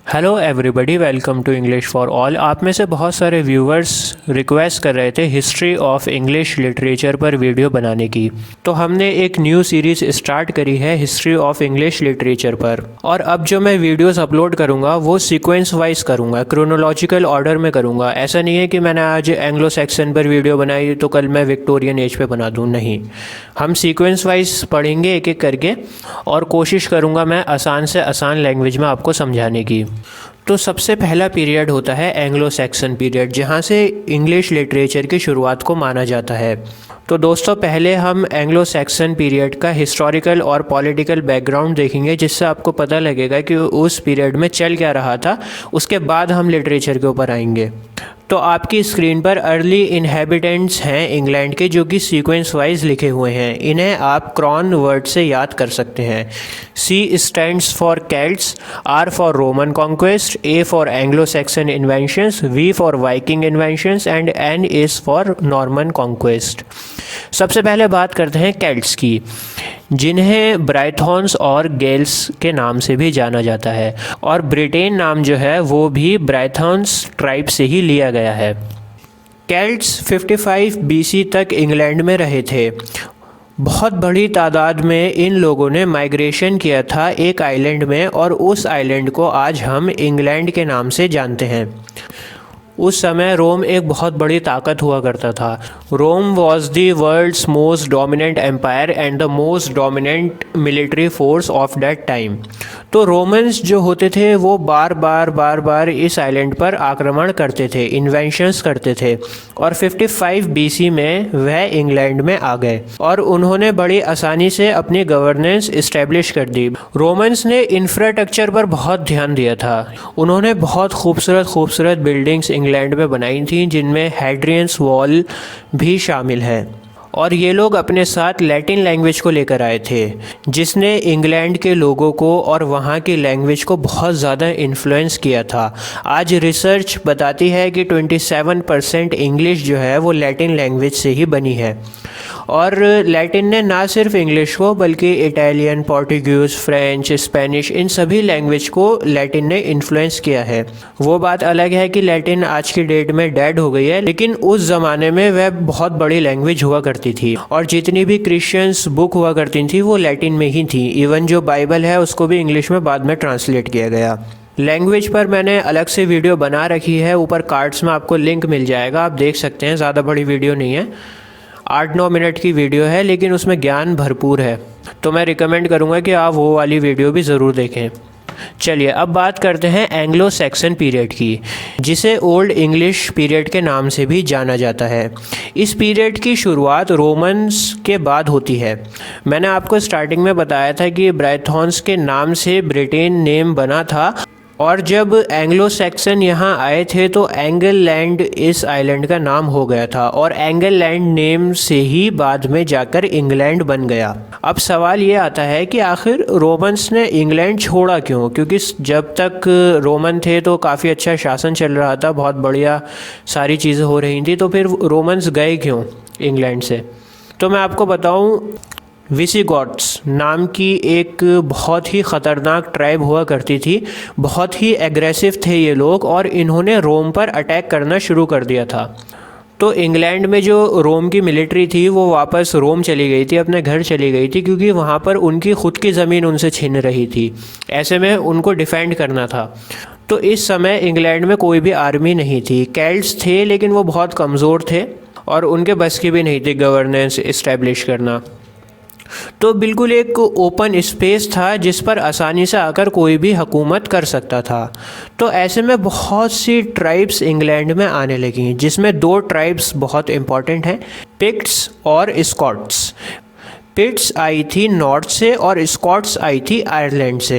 Hello everybody, welcome to English for all. आप में से बहुत सारे व्यूवर्स रिक्वेस्ट कर रहे थे हिस्ट्री ऑफ इंग्लिश लिटरेचर पर वीडियो बनाने की, तो हमने एक न्यू सीरीज़ स्टार्ट करी है हिस्ट्री ऑफ इंग्लिश लिटरेचर पर। और अब जो मैं वीडियोस अपलोड करूँगा वो सीक्वेंस वाइज करूँगा, क्रोनोलॉजिकल ऑर्डर में करूँगा। ऐसा नहीं है कि मैंने आज एंग्लो सैक्सन पर वीडियो बनाई तो कल मैं विक्टोरियन एज पे बना दूँ, नहीं। हम सीक्वेंस वाइज पढ़ेंगे एक एक करके, और कोशिश करूँगा मैं आसान से आसान लैंग्वेज में आपको समझाने की। तो सबसे पहला पीरियड होता है एंग्लो सैक्सन पीरियड, जहाँ से इंग्लिश लिटरेचर की शुरुआत को माना जाता है। तो दोस्तों, पहले हम एंग्लो सैक्सन पीरियड का हिस्टोरिकल और पॉलिटिकल बैकग्राउंड देखेंगे, जिससे आपको पता लगेगा कि उस पीरियड में चल क्या रहा था। उसके बाद हम लिटरेचर के ऊपर आएंगे। तो आपकी स्क्रीन पर अर्ली इनहेबिटेंट्स हैं इंग्लैंड के, जो कि सीक्वेंस वाइज लिखे हुए हैं। इन्हें आप क्रॉन वर्ड से याद कर सकते हैं। C stands for Celts, R for Roman conquest, A for Anglo Saxon inventions, V for Viking inventions and N is for Norman conquest. सबसे पहले बात करते हैं केल्ट्स की, जिन्हें ब्राइथॉन्स और गेल्स के नाम से भी जाना जाता है, और ब्रिटेन नाम जो है वो भी ब्राइथॉन्स ट्राइब से ही लिया गया है। केल्ट्स 55 BC तक इंग्लैंड में रहे थे। बहुत बड़ी तादाद में इन लोगों ने माइग्रेशन किया था एक आइलैंड में, और उस आइलैंड को आज हम इंग्लैंड के नाम से जानते हैं। उस समय रोम एक बहुत बड़ी ताकत हुआ करता था। Rome was the world's most dominant empire and the most dominant military force of that time. तो रोमन्स जो होते थे वो बार बार इस आइलैंड पर आक्रमण करते थे, इन्वेंशंस करते थे, और 55 BC में वह इंग्लैंड में आ गए और उन्होंने बड़ी आसानी से अपनी गवर्नेंस इस्टेब्लिश कर दी। रोमन्स ने इंफ्रास्ट्रक्चर पर बहुत ध्यान दिया था। उन्होंने बहुत खूबसूरत बिल्डिंग्स इंग्लैंड में बनाई थी, जिनमें हैड्रियंस वॉल भी शामिल है। और ये लोग अपने साथ लैटिन लैंग्वेज को लेकर आए थे, जिसने इंग्लैंड के लोगों को और वहाँ की लैंग्वेज को बहुत ज़्यादा इन्फ्लुएंस किया था। आज रिसर्च बताती है कि 27% इंग्लिश जो है वो लैटिन लैंग्वेज से ही बनी है। और लैटिन ने ना सिर्फ इंग्लिश को बल्कि इटालियन, पोर्टुगीज़, फ्रेंच, स्पेनिश, इन सभी लैंग्वेज को लैटिन ने इन्फ्लुएंस किया है। वो बात अलग है कि लैटिन आज की डेट में डेड हो गई है, लेकिन उस ज़माने में वह बहुत बड़ी लैंग्वेज हुआ करती थी, और जितनी भी क्रिश्चियंस बुक हुआ करती थी वो लैटिन में ही थी। इवन जो बाइबल है उसको भी इंग्लिश में बाद में ट्रांसलेट किया गया। लैंग्वेज पर मैंने अलग से वीडियो बना रखी है, ऊपर कार्ड्स में आपको लिंक मिल जाएगा, आप देख सकते हैं। ज़्यादा बड़ी वीडियो नहीं है, 8-9 मिनट की वीडियो है, लेकिन उसमें ज्ञान भरपूर है। तो मैं रिकमेंड करूँगा कि आप वो वाली वीडियो भी ज़रूर देखें। चलिए अब बात करते हैं एंग्लो सैक्सन पीरियड की, जिसे ओल्ड इंग्लिश पीरियड के नाम से भी जाना जाता है। इस पीरियड की शुरुआत रोमन्स के बाद होती है। मैंने आपको स्टार्टिंग में बताया था कि ब्राइथॉन्स के नाम से ब्रिटेन नेम बना था, और जब एंग्लो सैक्सन यहाँ आए थे तो एंगल लैंड इस आइलैंड का नाम हो गया था, और एंगल लैंड नेम से ही बाद में जाकर इंग्लैंड बन गया। अब सवाल ये आता है कि आखिर रोमन्स ने इंग्लैंड छोड़ा क्यों? क्योंकि जब तक रोमन थे तो काफ़ी अच्छा शासन चल रहा था, बहुत बढ़िया सारी चीज़ें हो रही थी, तो फिर रोमन्स गए क्यों इंग्लैंड से? तो मैं आपको बताऊं, विसिगॉट्स नाम की एक बहुत ही ख़तरनाक ट्राइब हुआ करती थी। बहुत ही एग्रेसिव थे ये लोग, और इन्होंने रोम पर अटैक करना शुरू कर दिया था। तो इंग्लैंड में जो रोम की मिलिट्री थी वो वापस रोम चली गई थी, अपने घर चली गई थी, क्योंकि वहाँ पर उनकी खुद की ज़मीन उनसे छीन रही थी। ऐसे में उनको डिफेंड करना था। तो इस समय इंग्लैंड में कोई भी आर्मी नहीं थी। केल्ट्स थे, लेकिन वो बहुत कमज़ोर थे और उनके बस की भी नहीं थी गवर्नेंस इस्टेब्लिश करना। तो बिल्कुल एक ओपन स्पेस था जिस पर आसानी से आकर कोई भी हुकूमत कर सकता था। तो ऐसे में बहुत सी ट्राइब्स इंग्लैंड में आने लगी, जिसमें 2 ट्राइब्स बहुत इंपॉर्टेंट हैं, पिक्ट्स और स्कॉट्स। पिट्स आई थी नॉर्थ से और स्कॉट्स आई थी आयरलैंड से।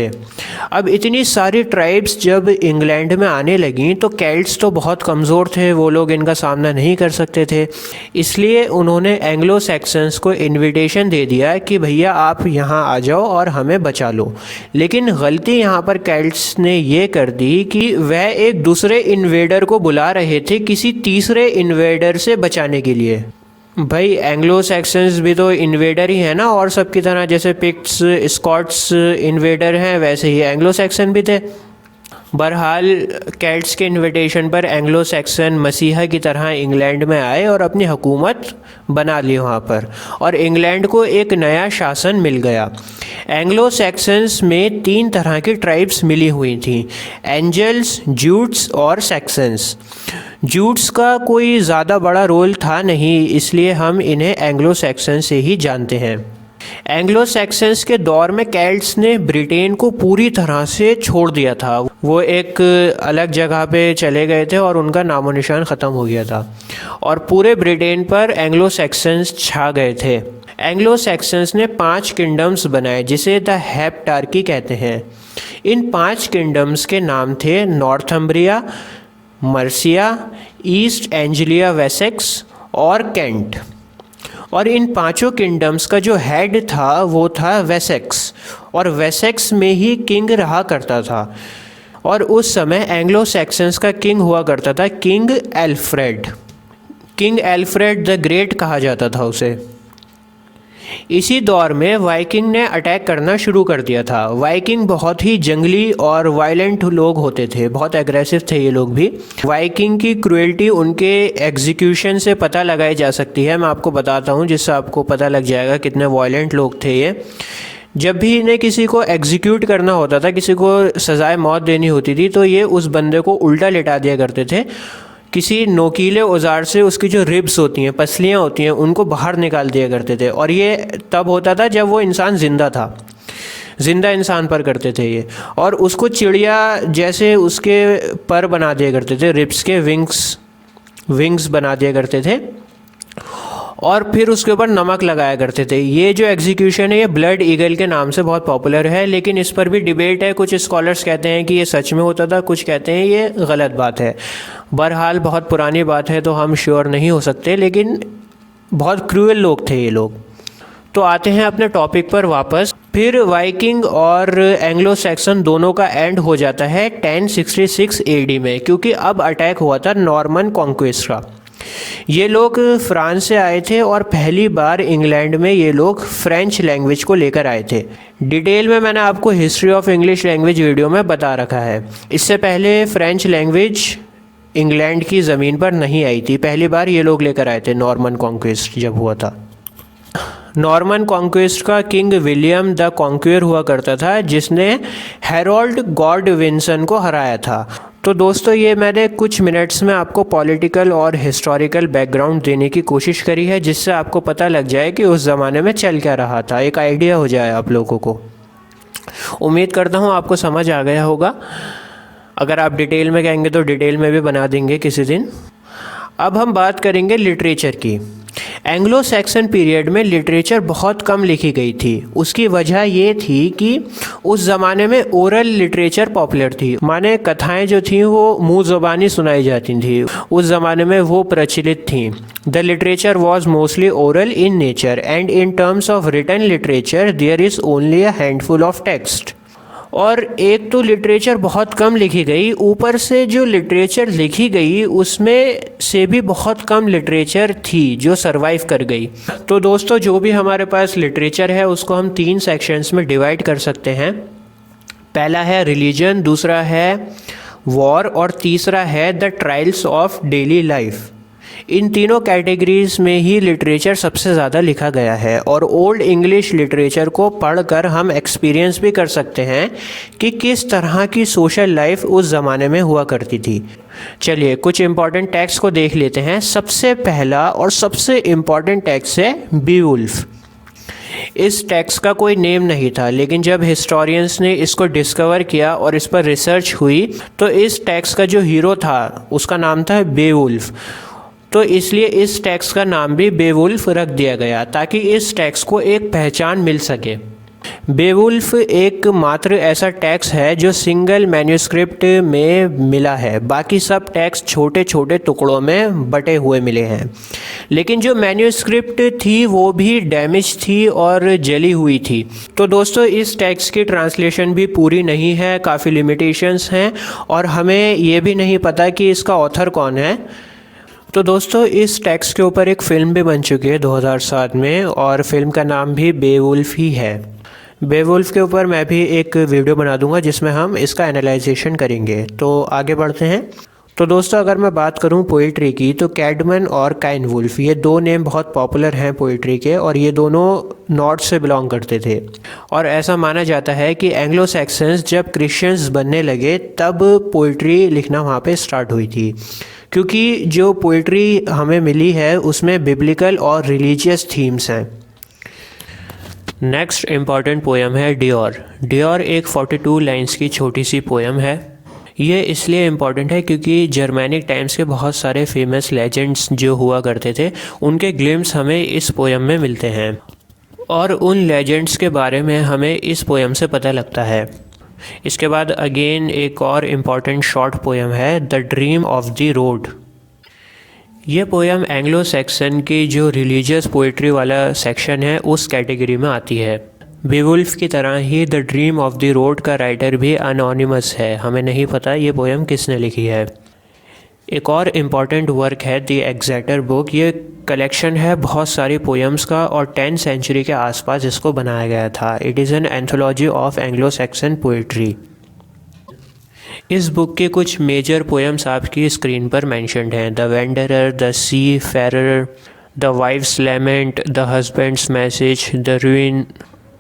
अब इतनी सारी ट्राइब्स जब इंग्लैंड में आने लगीं तो केल्ट्स तो बहुत कमज़ोर थे, वो लोग इनका सामना नहीं कर सकते थे। इसलिए उन्होंने एंग्लो सैक्सन्स को इनविटेशन दे दिया कि भैया आप यहाँ आ जाओ और हमें बचा लो। लेकिन गलती यहाँ पर केल्ट्स ने ये कर दी कि वह एक दूसरे इन्वेडर को बुला रहे थे किसी तीसरे इन्वेडर से बचाने के लिए। भाई एंग्लो सैक्सन्स भी तो इन्वेडर ही है ना, और सबकी तरह जैसे पिक्ट्स, स्कॉट्स इन्वेडर हैं, वैसे ही एंग्लो सैक्सन भी थे। बहरहाल केल्ट्स के इनविटेशन पर एंग्लो सैक्सन मसीहा की तरह इंग्लैंड में आए और अपनी हुकूमत बना ली वहाँ पर, और इंग्लैंड को एक नया शासन मिल गया। एंग्लो सैक्सन्स में 3 तरह की ट्राइब्स मिली हुई थी, एंजल्स, जूट्स और सैक्सन्स। जूट्स का कोई ज़्यादा बड़ा रोल था नहीं, इसलिए हम इन्हें एंग्लो सैक्सन से ही जानते हैं। एंग्लो सैक्सन्स के दौर में केल्ट्स ने ब्रिटेन को पूरी तरह से छोड़ दिया था। वो एक अलग जगह पे चले गए थे और उनका नामो निशान ख़त्म हो गया था, और पूरे ब्रिटेन पर एंग्लो सैक्सन्स छा गए थे। एंग्लो सैक्सन्स ने 5 किंगडम्स बनाए जिसे द हेप्टार्की कहते हैं। इन 5 किंगडम्स के नाम थे नॉर्थम्ब्रिया, मर्सिया, ईस्ट एंजलिया वेसेक्स और केंट। और इन 5 किंगडम्स का जो हेड था वो था वेसेक्स, और वेसेक्स में ही किंग रहा करता था। और उस समय एंग्लो सैक्सन्स का किंग हुआ करता था king Alfred. King Alfred the great कहा जाता था उसे। इसी दौर में वाइकिंग ने अटैक करना शुरू कर दिया था। वाइकिंग बहुत ही जंगली और वायलेंट लोग होते थे, बहुत एग्रेसिव थे ये लोग भी। वाइकिंग की क्रूएल्टी उनके एग्जीक्यूशन से पता लगाई जा सकती है। मैं आपको बताता हूँ जिससे आपको पता लग जाएगा कितने वायलेंट लोग थे ये। जब भी इन्हें किसी को एग्जीक्यूट करना होता था, किसी को सज़ाए मौत देनी होती थी, तो ये उस बंदे को उल्टा लिटा दिया करते थे। किसी नोकीले औजार से उसकी जो रिब्स होती हैं, पसलियाँ होती हैं, उनको बाहर निकाल दिया करते थे। और ये तब होता था जब वो इंसान ज़िंदा था, ज़िंदा इंसान पर करते थे ये। और उसको चिड़िया जैसे उसके पर बना दिया करते थे, रिब्स के विंग्स बना दिया करते थे, और फिर उसके ऊपर नमक लगाया करते थे। ये जो एग्जीक्यूशन है ये ब्लड ईगल के नाम से बहुत पॉपुलर है, लेकिन इस पर भी डिबेट है। कुछ स्कॉलर्स कहते हैं कि ये सच में होता था, कुछ कहते हैं ये गलत बात है। बहरहाल बहुत पुरानी बात है तो हम श्योर नहीं हो सकते, लेकिन बहुत क्रूएल लोग थे ये लोग। तो आते हैं अपने टॉपिक पर वापस। फिर वाइकिंग और एंग्लो सैक्सन दोनों का एंड हो जाता है 1066 AD में, क्योंकि अब अटैक हुआ था नॉर्मन कॉन्क्वेस्ट का। ये लोग फ्रांस से आए थे और पहली बार इंग्लैंड में ये लोग फ्रेंच लैंग्वेज को लेकर आए थे। डिटेल में मैंने आपको history of English language video में बता रखा है। इससे पहले फ्रेंच लैंग्वेज इंग्लैंड की ज़मीन पर नहीं आई थी, पहली बार ये लोग लेकर आए थे नॉर्मन कॉन्क्वेस्ट जब हुआ था। नॉर्मन कॉन्क्वेस्ट का किंग विलियम द कॉन्क्वेयर हुआ करता था, जिसने हैरोल्ड गॉडविंसन को हराया था। तो दोस्तों ये मैंने कुछ मिनट्स में आपको पॉलिटिकल और हिस्टोरिकल बैकग्राउंड देने की कोशिश करी है, जिससे आपको पता लग जाए कि उस ज़माने में चल क्या रहा था, एक आइडिया हो जाए आप लोगों को। उम्मीद करता हूँ आपको समझ आ गया होगा। अगर आप डिटेल में कहेंगे तो डिटेल में भी बना देंगे किसी दिन। अब हम बात करेंगे लिटरेचर की। एंग्लो सैक्सन पीरियड में लिटरेचर बहुत कम लिखी गई थी। उसकी वजह ये थी कि उस ज़माने में ओरल लिटरेचर पॉपुलर थी, माने कथाएं जो थीं वो मुँह ज़बानी सुनाई जाती थी, उस ज़माने में वो प्रचलित थीं। The literature was mostly oral in nature and in terms of written literature there is only a handful of text. और एक तो लिटरेचर बहुत कम लिखी गई, ऊपर से जो लिटरेचर लिखी गई उसमें से भी बहुत कम लिटरेचर थी जो सरवाइव कर गई। तो दोस्तों जो भी हमारे पास लिटरेचर है उसको हम 3 सेक्शंस में डिवाइड कर सकते हैं। पहला है रिलीजन, दूसरा है वॉर और तीसरा है the trials of daily life. इन तीनों कैटेगरीज में ही लिटरेचर सबसे ज़्यादा लिखा गया है, और ओल्ड इंग्लिश लिटरेचर को पढ़कर हम एक्सपीरियंस भी कर सकते हैं कि किस तरह की सोशल लाइफ उस ज़माने में हुआ करती थी। चलिए कुछ इम्पॉर्टेंट टेक्स्ट को देख लेते हैं। सबसे पहला और सबसे इम्पॉर्टेंट टेक्स्ट है बीवुल्फ। इस टेक्स्ट का कोई नेम नहीं था, लेकिन जब हिस्टोरियंस ने इसको डिस्कवर किया और इस पर रिसर्च हुई तो इस टेक्स्ट का जो हीरो था उसका नाम था बेवुल्फ। तो इसलिए इस टेक्स्ट का नाम भी बेवुल्फ रख दिया गया ताकि इस टेक्स्ट को एक पहचान मिल सके। बेवुल्फ एक मात्र ऐसा टेक्स्ट है जो सिंगल मैन्युस्क्रिप्ट में मिला है, बाकी सब टेक्स्ट छोटे छोटे टुकड़ों में बटे हुए मिले हैं। लेकिन जो मैन्युस्क्रिप्ट थी वो भी डैमेज थी और जली हुई थी। तो दोस्तों इस टेक्स्ट की ट्रांसलेशन भी पूरी नहीं है, काफ़ी लिमिटेशंस हैं, और हमें ये भी नहीं पता कि इसका ऑथर कौन है। तो दोस्तों इस टेक्स्ट के ऊपर एक फ़िल्म भी बन चुकी है 2007 में, और फिल्म का नाम भी बेवुल्फ ही है। बेवुल्फ के ऊपर मैं भी एक वीडियो बना दूंगा जिसमें हम इसका एनालाइजेशन करेंगे। तो आगे बढ़ते हैं। तो दोस्तों अगर मैं बात करूं पोइट्री की, तो कैडमन और काइन वुल्फ ये दो नेम बहुत पॉपुलर हैं पोइट्री के, और ये दोनों नॉर्थ से बिलोंग करते थे। और ऐसा माना जाता है कि एंग्लो सैक्सन्स जब क्रिश्चियंस बनने लगे तब पोइट्री लिखना वहाँ पे स्टार्ट हुई थी, क्योंकि जो पोइट्री हमें मिली है उसमें बिब्लिकल और रिलीजियस थीम्स हैं। नेक्स्ट इम्पॉर्टेंट पोएम है डियोर। डियोर एक 42 लाइन्स की छोटी सी पोएम है। ये इसलिए इम्पॉर्टेंट है क्योंकि जर्मैनिक टाइम्स के बहुत सारे फेमस लेजेंड्स जो हुआ करते थे उनके ग्लिम्स हमें इस पोएम में मिलते हैं, और उन लेजेंड्स के बारे में हमें इस पोएम से पता लगता है। इसके बाद अगेन एक और इम्पॉर्टेंट शॉर्ट पोएम है the dream of the road. ये पोएम एंग्लो सैक्सन की जो रिलीजियस पोइट्री वाला सेक्शन है उस कैटेगरी में आती है। बेवुल्फ की तरह ही the dream of the rood का राइटर भी अनोनिमस है, हमें नहीं पता ये पोएम किसने लिखी है। एक और इम्पॉर्टेंट वर्क है द एग्जैटर बुक। ये कलेक्शन है बहुत सारी पोएम्स का और 10th सेंचुरी के आसपास इसको बनाया गया था। It is an anthology of Anglo Saxon poetry. इस बुक के कुछ मेजर पोएम्स आपकी स्क्रीन पर मैंशनड हैं the wanderer, the seafarer, the wife's lament, the husband's message, the ruin,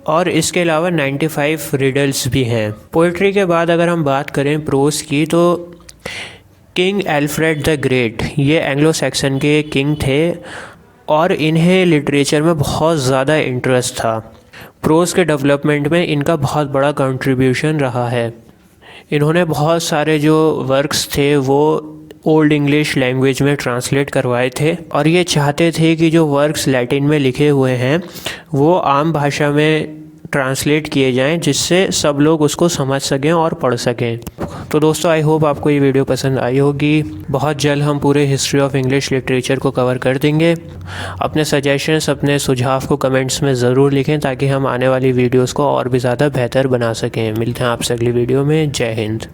और इसके अलावा 95 रिडल्स भी हैं। पोइट्री के बाद अगर हम बात करें प्रोज की, तो किंग एल्फ्रेड द ग्रेट ये एंग्लो सैक्सन के किंग थे और इन्हें लिटरेचर में बहुत ज़्यादा इंटरेस्ट था। प्रोज के डेवलपमेंट में इनका बहुत बड़ा कंट्रीब्यूशन रहा है। इन्होंने बहुत सारे जो वर्क्स थे वो ओल्ड इंग्लिश लैंग्वेज में ट्रांसलेट करवाए थे, और ये चाहते थे कि जो वर्क्स लैटिन में लिखे हुए हैं वो आम भाषा में ट्रांसलेट किए जाएं, जिससे सब लोग उसको समझ सकें और पढ़ सकें। तो दोस्तों आई होप आपको ये वीडियो पसंद आई होगी। बहुत जल्द हम पूरे हिस्ट्री ऑफ इंग्लिश लिटरेचर को कवर कर देंगे। अपने सजेशंस, अपने सुझाव को कमेंट्स में ज़रूर लिखें ताकि हम आने वाली वीडियोज़ को और भी ज़्यादा बेहतर बना सकें। मिलते हैं आपसे अगली वीडियो में। जय हिंद।